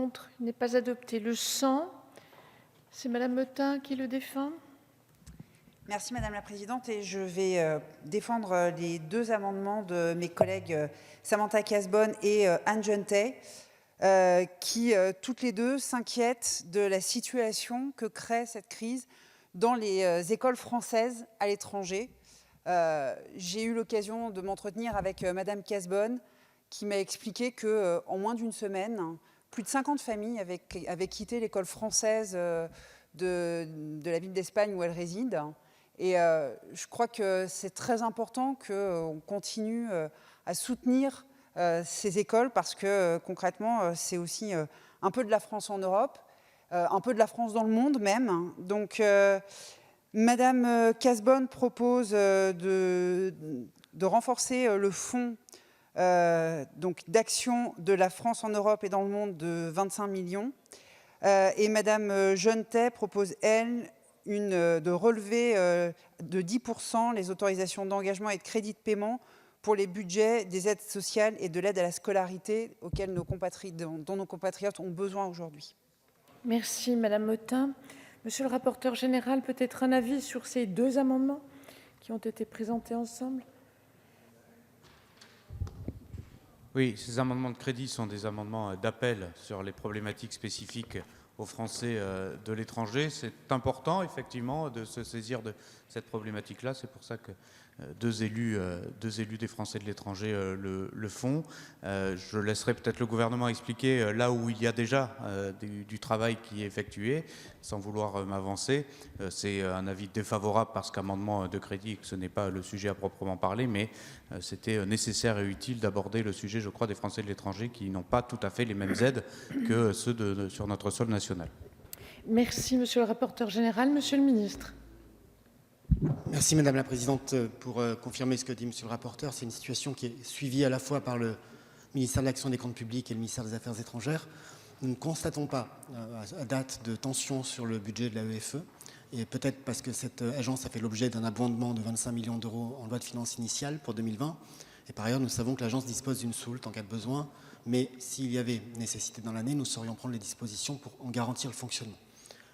contre, il n'est pas adopté. Le 100, c'est Madame Mottin qui le défend. Merci Madame la Présidente, et je vais défendre les deux amendements de mes collègues Samantha Cazebonne et Anne Genetet, qui toutes les deux s'inquiètent de la situation que crée cette crise dans les écoles françaises à l'étranger. J'ai eu l'occasion de m'entretenir avec Madame Cazebonne, qui m'a expliqué qu'en moins d'une semaine, plus de 50 familles avaient quitté l'école française de la ville d'Espagne où elle réside. Et je crois que c'est très important qu'on continue à soutenir ces écoles, parce que concrètement, c'est aussi un peu de la France en Europe, un peu de la France dans le monde même. Donc, Madame Cazebonne propose de renforcer le fonds d'action de la France en Europe et dans le monde de 25 millions. Et Madame Genetet propose, elle, de relever de 10% les autorisations d'engagement et de crédit de paiement pour les budgets des aides sociales et de l'aide à la scolarité dont nos compatriotes ont besoin aujourd'hui. Merci Madame Mottin. Monsieur le rapporteur général, peut-être un avis sur ces deux amendements qui ont été présentés ensemble? Oui, ces amendements de crédit sont des amendements d'appel sur les problématiques spécifiques aux Français de l'étranger. C'est important, effectivement, de se saisir de cette problématique-là. C'est pour ça que deux élus des Français de l'étranger le font. Je laisserai peut-être le gouvernement expliquer là où il y a déjà du travail qui est effectué, sans vouloir m'avancer. C'est un avis défavorable parce qu'amendement de crédit, ce n'est pas le sujet à proprement parler, mais c'était nécessaire et utile d'aborder le sujet, je crois, des Français de l'étranger qui n'ont pas tout à fait les mêmes aides que ceux sur notre sol national. Merci, monsieur le rapporteur général. Monsieur le ministre. Merci Madame la Présidente. Pour confirmer ce que dit Monsieur le rapporteur, c'est une situation qui est suivie à la fois par le ministère de l'Action des Comptes Publics et le ministère des Affaires étrangères. Nous ne constatons pas à date de tension sur le budget de l'AEFE, et peut-être parce que cette agence a fait l'objet d'un abondement de 25 millions d'euros en loi de finances initiale pour 2020. Et par ailleurs, nous savons que l'agence dispose d'une soulte en cas de besoin, mais s'il y avait nécessité dans l'année, nous saurions prendre les dispositions pour en garantir le fonctionnement.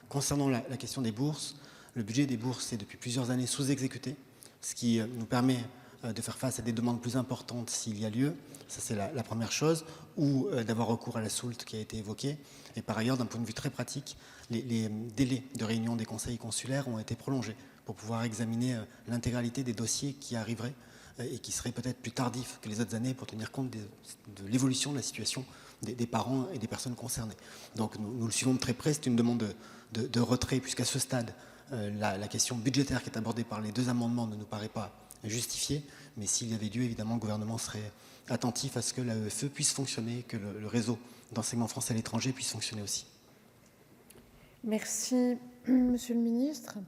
Concernant la question des bourses, le budget des bourses est depuis plusieurs années sous-exécuté, ce qui nous permet de faire face à des demandes plus importantes s'il y a lieu. Ça, c'est la première chose, ou d'avoir recours à la soulte qui a été évoquée. Et par ailleurs, d'un point de vue très pratique, les délais de réunion des conseils consulaires ont été prolongés pour pouvoir examiner l'intégralité des dossiers qui arriveraient et qui seraient peut-être plus tardifs que les autres années pour tenir compte de l'évolution de la situation des parents et des personnes concernées. Donc nous le suivons de très près. C'est une demande de retrait, puisqu'à ce stade, la question budgétaire qui est abordée par les deux amendements ne nous paraît pas justifiée, mais s'il y avait lieu, évidemment, le gouvernement serait attentif à ce que l'AEFE puisse fonctionner, que le réseau d'enseignement français à l'étranger puisse fonctionner aussi. Merci, Monsieur le ministre.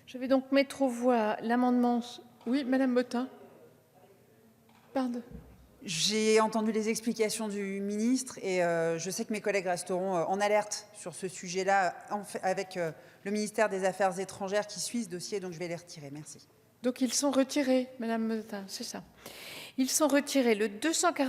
Je vais donc mettre aux voix l'amendement... Oui, Madame Mottin. Pardon. J'ai entendu les explications du ministre, et je sais que mes collègues resteront en alerte sur ce sujet-là avec le ministère des Affaires étrangères qui suit ce dossier, donc je vais les retirer. Merci. Donc ils sont retirés, Madame Mottin, c'est ça. Ils sont retirés. Le 240.